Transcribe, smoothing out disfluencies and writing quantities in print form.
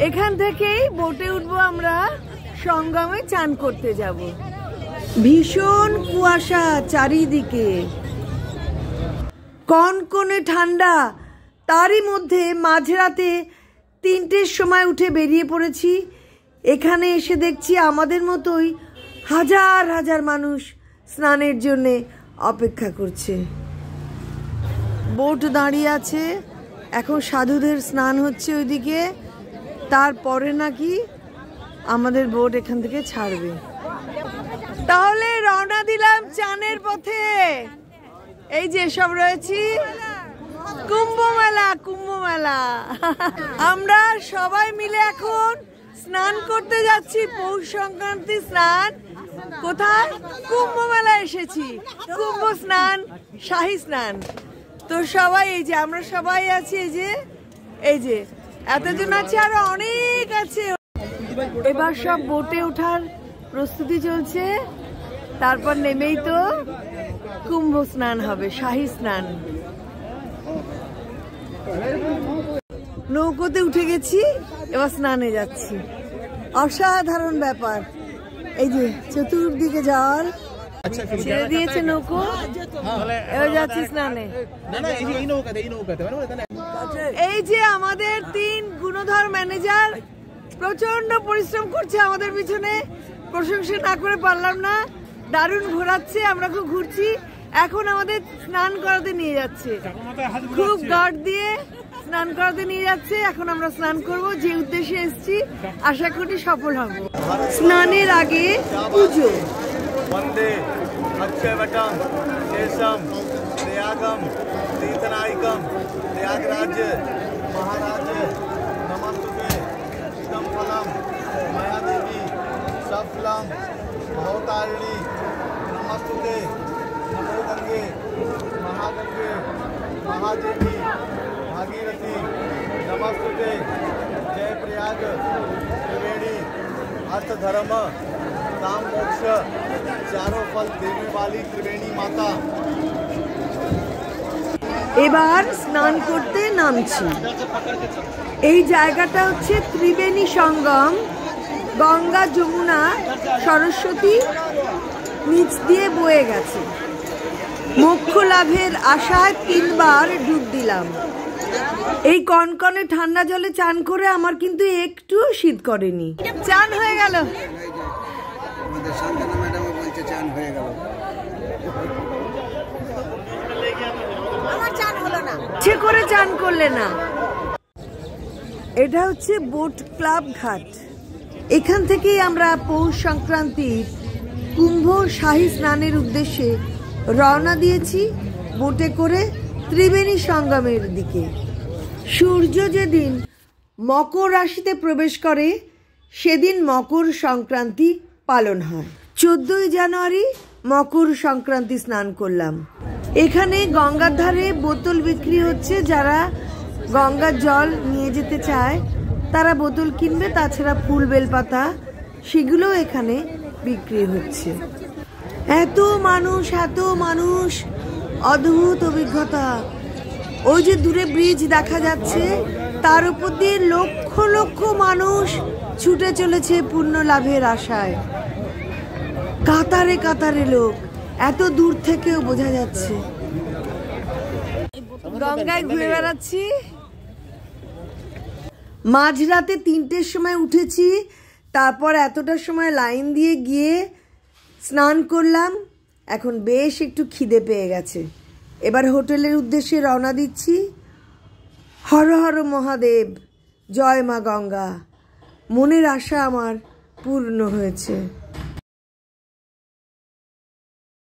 এখান থেকেই বোটে উঠবো, আমরা সঙ্গমে চান করতে যাব। ভীষণ কুয়াশা চারিদিকে, কনকনে ঠান্ডা, তারই মধ্যে মাঝরাতে 3টের সময় উঠে বেরিয়ে পড়েছি। এখানে এসে দেখছি আমাদের মতোই হাজার হাজার মানুষ স্নানের জন্যে অপেক্ষা করছে। বোট দাঁড়িয়ে আছে, এখন সাধুদের স্নান হচ্ছে ওইদিকে, তারপরে নাকি আমাদের বোট এখান থেকে ছাড়বে। তাহলে রওনা দিলাম চানের পথে। এই যে সব রয়েছি, কুম্ভ মেলা, কুম্ভ মেলা। আমরা সবাই মিলে এখন স্নান করতে যাচ্ছি, পৌষ সংক্রান্তি স্নান। কোথায়? কুম্ভ মেলা এসেছি, কুম্ভ স্নান, শাহী স্নান। তো সবাই এই যে আমরা সবাই আছি, এই যে এতজন আছে, আরো অনেক আছে। এবার সব বোটে ওঠার প্রস্তুতি চলছে, তারপর নেমেই তো কুম্ভ স্নান হবে, শাহী স্নান। নৌকোতে উঠে গেছি, এবার স্নানে যাচ্ছি। অসাধারণ ব্যাপার, এই যে চতুর্দিকে জল, ছেড়ে দিয়েছে নৌকো, এবার যাচ্ছি স্নানে। এই যে আমাদের 3 গুণধর ম্যানেজার প্রচন্ড পরিশ্রম করছে আমাদের পিছনে, প্রশংসা না করে পারলাম না। দারুণ ঘোরাচ্ছে, আমরা খুব ঘুরছি। এখন আমাদের স্নান করাতে নিয়ে যাচ্ছে, খুব গার্ড দিয়ে স্নান করাতে নিয়ে যাচ্ছে। এখন আমরা স্নান করব, যে উদ্দেশ্যে এসেছি, আশা করি সফল হব। স্নানের আগে পুজো। वंदे अक्षयवटम शेषम प्रयागम तीर्थनायकम प्रयागराज महाराज नमस्तुते इदम फलम मायादेवी सफलम भवतारिणी नमस्तुते नमो गंगे महागंगे महादेवी भागीरथी नमस्तुते जय प्रयाग त्रिवेणी अर्थ धर्म काम मोक्ष चारों फल देने वाली त्रिवेणी माता। এবার স্নান করতে নামছি। এই জায়গাটা হচ্ছে ত্রিবেণী সঙ্গম, গঙ্গা যমুনা সরস্বতী নিচ দিয়ে বয়ে গেছে। মোক্ষ লাভের আশায় 3 বার ডুব দিলাম। এই কনকনে ঠান্ডা জলে চান করে আমার কিন্তু একটু শীত করেনি। চান হয়ে গেল, চান হয়ে গেল, আমার চান হলো না, ইচ্ছে করে চান করলে না। এটা হচ্ছে বোট ক্লাব ঘাট। এখান থেকেই আমরা পৌষ সংক্রান্তির কুম্ভ শাহী স্নানের উদ্দেশ্যে রওনা দিয়েছি বোটে করে ত্রিবেণী সঙ্গমের দিকে। সূর্য যেদিন মকর রাশিতে প্রবেশ করে সেদিন মকর সংক্রান্তি পালন হয়। 14ই জানুয়ারি মকর সংক্রান্তি স্নান করলাম। এখানে গঙ্গার ধারে বোতল বিক্রি হচ্ছে, যারা গঙ্গার জল নিয়ে যেতে চায় তারা বোতল কিনবে, তাছাড়া ফুল বেলপাতা সেগুলো এখানে বিক্রি হচ্ছে। এত মানুষ, অদ্ভুত অভিজ্ঞতা। ওই যে দূরে ব্রিজ দেখা যাচ্ছে, তার উপর দিয়ে লক্ষ লক্ষ মানুষ ছুটে চলেছে পুণ্য লাভের আশায়। কাতারে কাতারে লোক, এত দূর থেকেও বোঝা যাচ্ছে। গঙ্গায় ঘুরে বেড়াচ্ছি। মাঝরাতে 3টের সময় উঠেছি, তারপর এতটা সময় লাইন দিয়ে গিয়ে স্নান করলাম। এখন বেশ একটু খিদে পেয়ে গেছে, এবার হোটেলের উদ্দেশ্যে রওনা দিচ্ছি। হর হর মহাদেব, জয় মা গঙ্গা। মনের আশা আমার পূর্ণ হয়েছে।